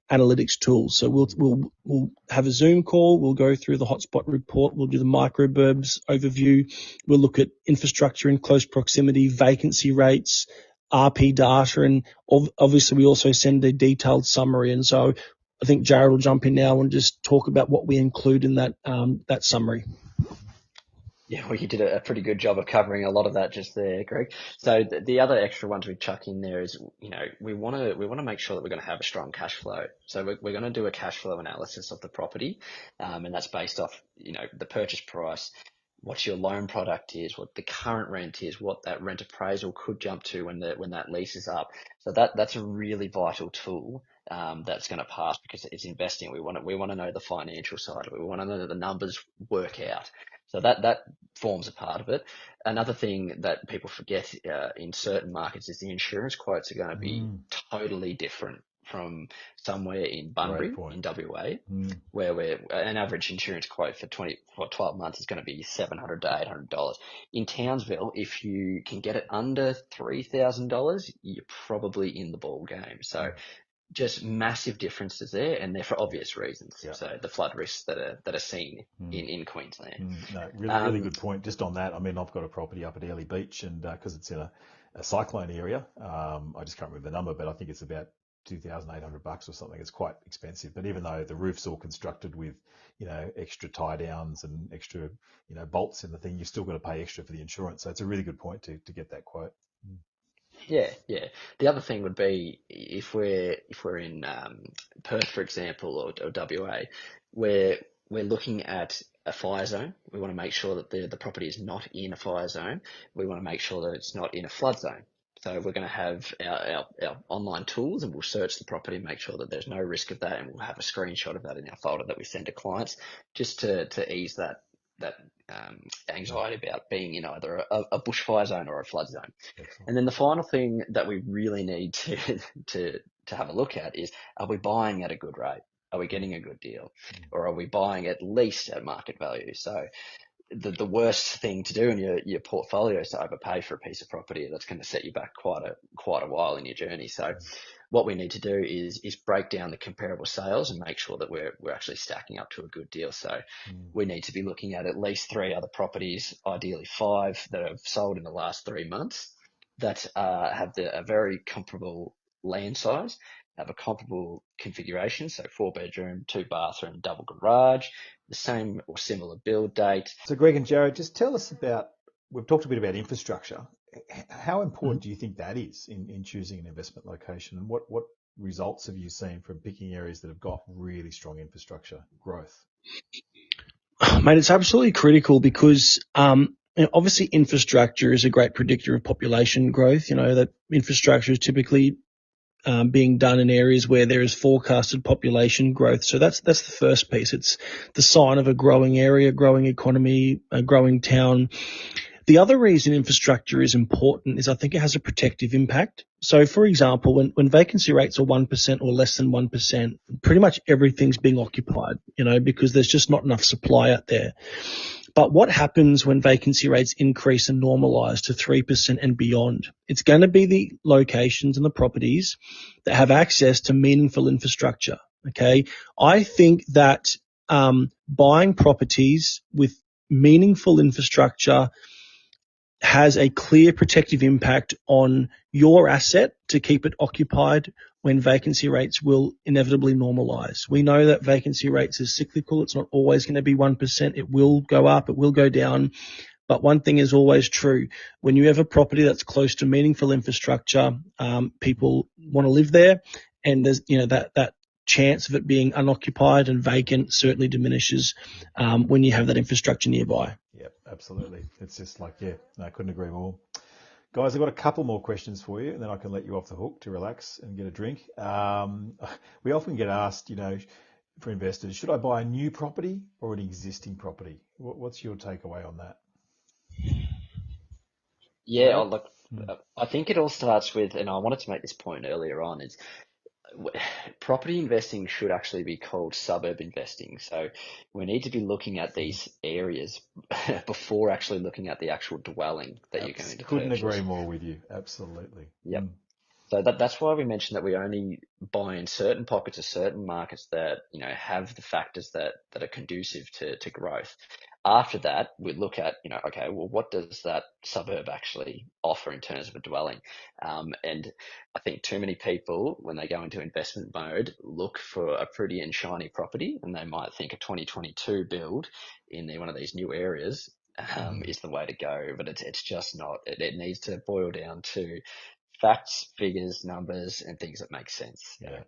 analytics tools. So we'll have a Zoom call. We'll go through the hotspot report. We'll do the microburbs overview. We'll look at infrastructure in close proximity, vacancy rates, RP data, and obviously we also send a detailed summary. And so I think Jarrod will jump in now and just talk about what we include in that summary. Yeah, well, you did a pretty good job of covering a lot of that just there, Greg. So the other extra ones we chuck in there is, we want to make sure that we're going to have a strong cash flow. So we're going to do a cash flow analysis of the property, and that's based off, the purchase price, what your loan product is, what the current rent is, what that rent appraisal could jump to when that lease is up. So that's a really vital tool that's going to pass, because it's investing. We want to know the financial side of it. We want to know that the numbers work out. So that forms a part of it. Another thing that people forget in certain markets is the insurance quotes are going to be totally different from somewhere in Bunbury in WA, where an average insurance quote for 12 months is going to be $700 to $800. In Townsville, if you can get it under $3,000, you're probably in the ball game. So just massive differences there, and they're for obvious reasons. Yeah. So the flood risks that are seen in Queensland. No, really good point. Just on that, I mean, I've got a property up at Airlie Beach, and because it's in a cyclone area. I just can't remember the number, but I think it's about $2,800 or something. It's quite expensive. But even though the roof's all constructed with, extra tie downs and extra, bolts in the thing, you've still got to pay extra for the insurance. So it's a really good point to get that quote. Yeah, yeah. The other thing would be if we're in Perth, for example, or WA, where we're looking at a fire zone. We want to make sure that the property is not in a fire zone. We want to make sure that it's not in a flood zone. So we're going to have our online tools, and we'll search the property and make sure that there's no risk of that, and we'll have a screenshot of that in our folder that we send to clients, just to ease that anxiety about being in either a bushfire zone or a flood zone. Excellent. And then the final thing that we really need to have a look at is, are we buying at a good rate? Are we getting a good deal? Or are we buying at least at market value? So the worst thing to do in your portfolio is to overpay for a piece of property. That's going to set you back quite a while in your journey. So what we need to do is break down the comparable sales and make sure that we're actually stacking up to a good deal. So we need to be looking at least 3 other properties, ideally 5, that have sold in the last 3 months, that have a very comparable land size, have a comparable configuration, so 4-bedroom, 2-bathroom, double garage, the same or similar build date. So Greg and Jarrod, just tell us about, we've talked a bit about infrastructure. How important do you think that is in choosing an investment location, and what results have you seen from picking areas that have got really strong infrastructure growth? Mate, it's absolutely critical because obviously infrastructure is a great predictor of population growth. That infrastructure is typically being done in areas where there is forecasted population growth. So that's the first piece. It's the sign of a growing area, growing economy, a growing town. The other reason infrastructure is important is I think it has a protective impact. So, for example, when vacancy rates are 1% or less than 1%, pretty much everything's being occupied, because there's just not enough supply out there. But what happens when vacancy rates increase and normalize to 3% and beyond? It's going to be the locations and the properties that have access to meaningful infrastructure. Okay. I think that buying properties with meaningful infrastructure has a clear protective impact on your asset to keep it occupied when vacancy rates will inevitably normalize. We know that vacancy rates is cyclical. It's not always going to be 1%. It will go up. It will go down. But one thing is always true. When you have a property that's close to meaningful infrastructure, people want to live there. And there's, that chance of it being unoccupied and vacant certainly diminishes when you have that infrastructure nearby. Yep, absolutely. It's just like, I couldn't agree more. Guys, I've got a couple more questions for you, and then I can let you off the hook to relax and get a drink. We often get asked, for investors, should I buy a new property or an existing property? What's your takeaway on that? Yeah, look, I think it all starts with, and I wanted to make this point earlier on, is property investing should actually be called suburb investing. So we need to be looking at these areas before actually looking at the actual dwelling that you're going to Couldn't purchase. agree more with you. Absolutely. Yep. So that's why we mentioned that we only buy in certain pockets of certain markets that have the factors that are conducive to growth. After that, we look at okay, well, what does that suburb actually offer in terms of a dwelling? And I think too many people, when they go into investment mode, look for a pretty and shiny property, and they might think a 2022 build in one of these new areas is the way to go, but it's just not. It needs to boil down to facts, figures, numbers, and things that make sense. Yeah,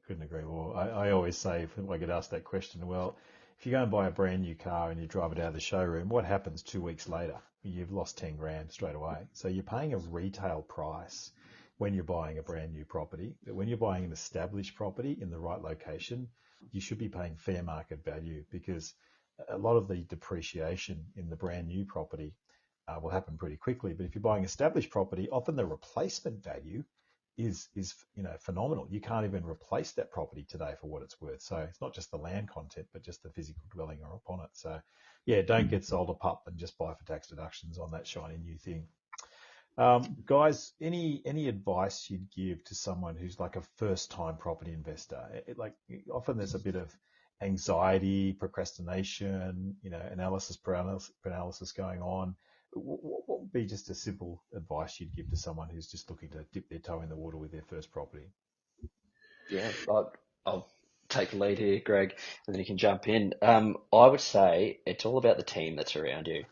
couldn't agree more. I always say, if I get asked that question, well, if you go and buy a brand new car and you drive it out of the showroom, what happens 2 weeks later? You've lost 10 grand straight away. So you're paying a retail price when you're buying a brand new property. But when you're buying an established property in the right location, you should be paying fair market value, because a lot of the depreciation in the brand new property will happen pretty quickly. But if you're buying established property, often the replacement value is phenomenal. You can't even replace that property today for what it's worth. So it's not just the land content, but just the physical dwelling upon it. So don't get sold a pup and just buy for tax deductions on that shiny new thing. Guys, any advice you'd give to someone who's like a first-time property investor? Often there's a bit of anxiety, procrastination, analysis paralysis going on. what would be just a simple advice you'd give to someone who's just looking to dip their toe in the water with their first property? Yeah, I'll take the lead here, Greg, and then you can jump in. I would say it's all about the team that's around you.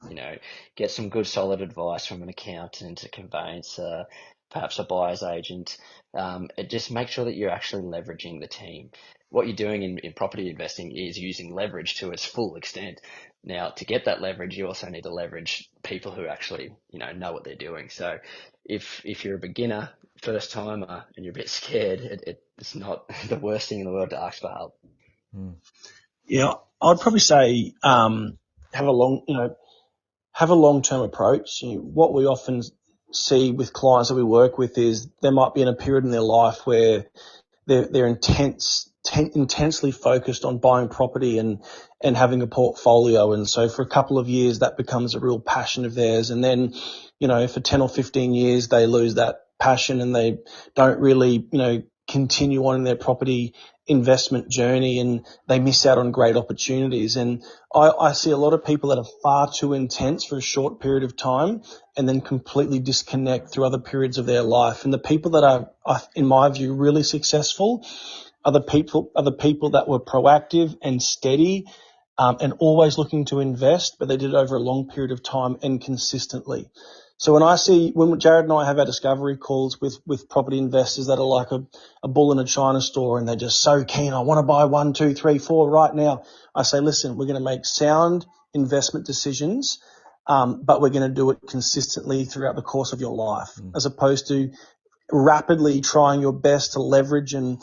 You know, get some good solid advice from an accountant, a conveyancer, perhaps a buyer's agent. And just make sure that you're actually leveraging the team. What you're doing in property investing is using leverage to its full extent. Now, to get that leverage, you also need to leverage people who actually, know what they're doing. So if you're a beginner, first timer, and you're a bit scared, it's not the worst thing in the world to ask for help. Yeah, I'd probably say have a long-term approach. What we often see with clients that we work with is there might be in a period in their life where they're intensely focused on buying property and having a portfolio. And so for a couple of years, that becomes a real passion of theirs. And then, for 10 or 15 years, they lose that passion and they don't really, continue on in their property investment journey, and they miss out on great opportunities. And I see a lot of people that are far too intense for a short period of time and then completely disconnect through other periods of their life. And the people that are, in my view, really successful are the people that were proactive and steady, and always looking to invest, but they did it over a long period of time and consistently. So when Jarrod and I have our discovery calls with property investors that are like a bull in a china store, and they're just so keen, I want to buy 1, 2, 3, 4 right now. I say, listen, we're going to make sound investment decisions, but we're going to do it consistently throughout the course of your life, as opposed to rapidly trying your best to leverage and,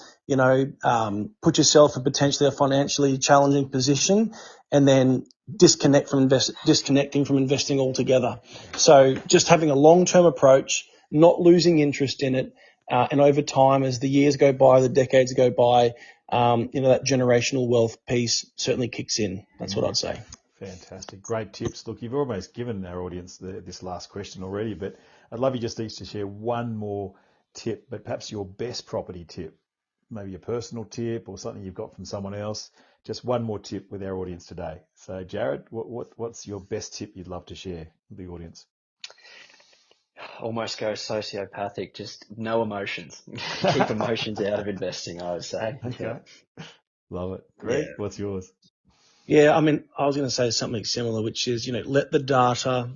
put yourself in potentially a financially challenging position and then disconnecting from investing altogether. So just having a long-term approach, not losing interest in it, and over time, as the years go by, the decades go by, that generational wealth piece certainly kicks in. That's what I'd say. Fantastic. Great tips. Look, you've almost given our audience this last question already, but I'd love you just each to share one more tip, but perhaps your best property tip, maybe a personal tip or something you've got from someone else. Just one more tip with our audience today. So, Jarrod, what's your best tip you'd love to share with the audience? Almost go sociopathic, just no emotions. Keep emotions out of investing, I would say. Okay. Yeah. Love it. Greg, what's yours? Yeah, I mean, I was going to say something similar, which is, let the data,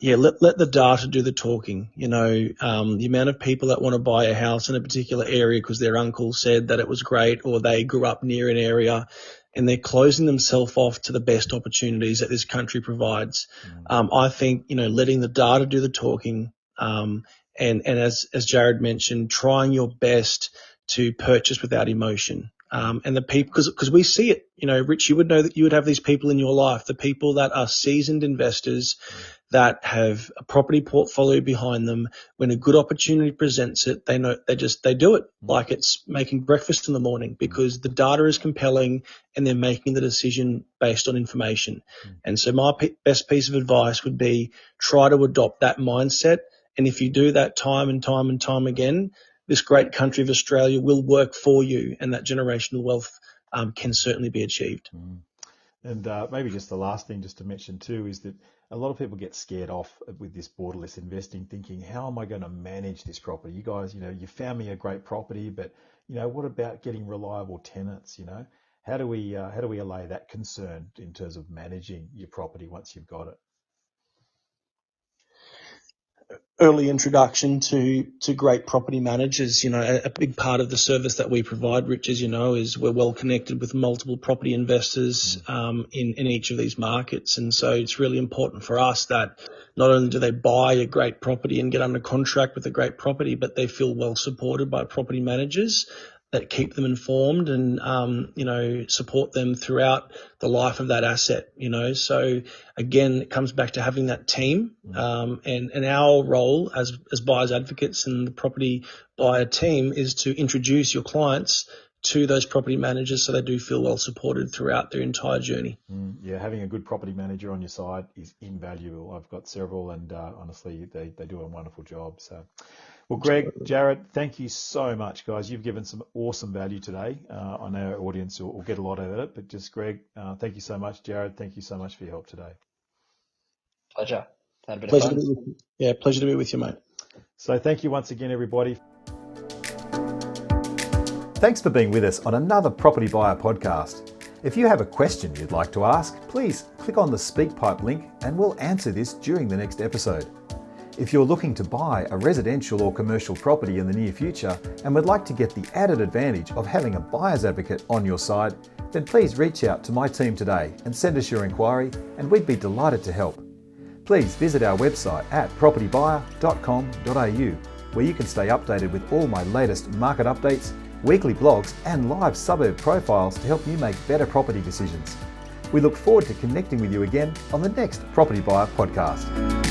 let the data do the talking. The amount of people that want to buy a house in a particular area because their uncle said that it was great, or they grew up near an area, and they're closing themselves off to the best opportunities that this country provides. I think, letting the data do the talking, and as Jarrod mentioned, trying your best to purchase without emotion. And the people, because we see it, Rich, you would know that you would have these people in your life, the people that are seasoned investors that have a property portfolio behind them. When a good opportunity presents it, they do it like it's making breakfast in the morning, because the data is compelling and they're making the decision based on information. And so my best piece of advice would be try to adopt that mindset. And if you do that time and time and time again, this great country of Australia will work for you, and that generational wealth can certainly be achieved. And maybe just the last thing just to mention too is that a lot of people get scared off with this borderless investing, thinking, how am I going to manage this property? You guys, you found me a great property, but what about getting reliable tenants? How do we allay that concern in terms of managing your property once you've got it? Early introduction to great property managers. A big part of the service that we provide, Rich, as you know, is we're well connected with multiple property investors in each of these markets. And so it's really important for us that not only do they buy a great property and get under contract with a great property, but they feel well supported by property managers that keep them informed and, support them throughout the life of that asset, So again, it comes back to having that team, and our role as buyers advocates and the property buyer team is to introduce your clients to those property managers so they do feel well supported throughout their entire journey. Yeah, having a good property manager on your side is invaluable. I've got several, and honestly, they do a wonderful job. So, well, Greg, Jarrod, thank you so much, guys. You've given some awesome value today. I know our audience will get a lot out of it, but just Greg, thank you so much. Jarrod, thank you so much for your help today. Pleasure. Had a bit Pleasure of to fun. be with you. Yeah, pleasure to be with you, mate. So thank you once again, everybody. Thanks for being with us on another Property Buyer podcast. If you have a question you'd like to ask, please click on the SpeakPipe link and we'll answer this during the next episode. If you're looking to buy a residential or commercial property in the near future and would like to get the added advantage of having a buyer's advocate on your side, then please reach out to my team today and send us your inquiry and we'd be delighted to help. Please visit our website at propertybuyer.com.au where you can stay updated with all my latest market updates, weekly blogs and live suburb profiles to help you make better property decisions. We look forward to connecting with you again on the next Property Buyer podcast.